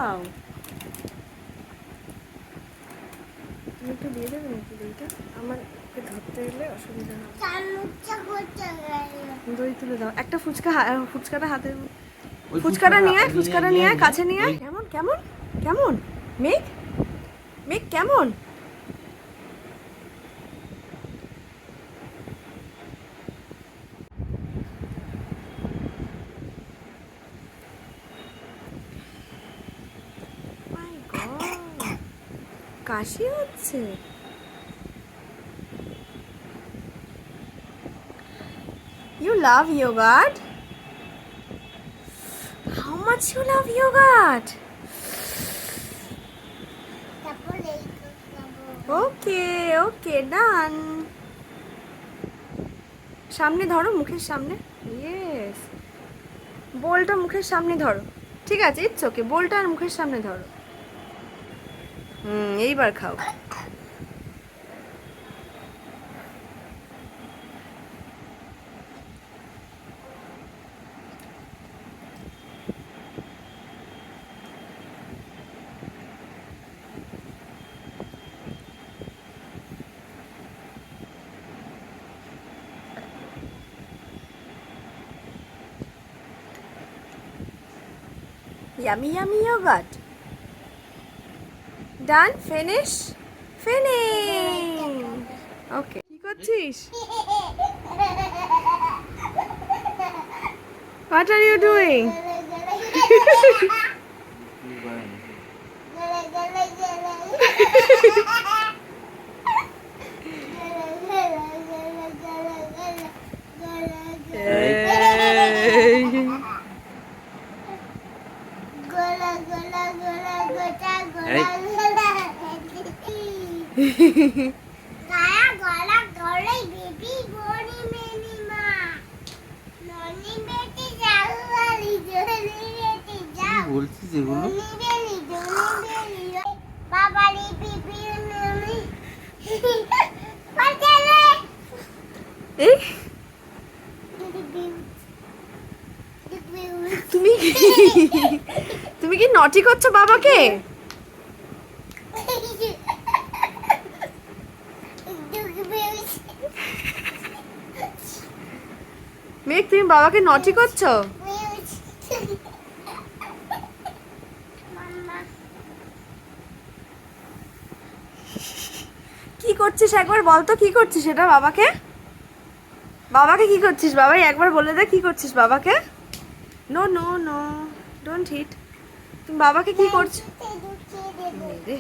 Wow, তুমি একটু দিয়ে দেবে নাকি দইটা? আমার ধরতে গেলে অসুবিধা হবে। দই তুলে দাও একটা। ফুচকাটা হাতে, ফুচকাটা নিয়ে আয়, ফুচকাটা নিয়ে আয়, কাছে নিয়ে আয়। কেমন কেমন কেমন মেঘ, মেঘ কেমন? My God, কাশি হচ্ছে। You love yogurt? How much you love yogurt? Okay, okay, done. সামনে ধরো, মুখের সামনে। ইয়েস, বোলটা মুখের সামনে ধরো। ঠিক আছে, ইটস ওকে, বোলটা আর মুখের সামনে ধরো। এইবার খাও। Yummy, yummy yogurt. Done? Finish? Finish! Okay. কি করছিস? What are you doing? বলছিস এগুলো? তুমি কি নটি করছো বাবাকে? মেঘ, তুমি বাবাকে নটি করছো? কি করছিস একবার বল তো, কি করছিস এটা বাবাকে? বাবাকে কি করছিস? বাবাই একবার বলে দে কি করছিস বাবাকে। No no no, don't hit. তুমি বাবাকে কি করছো? রে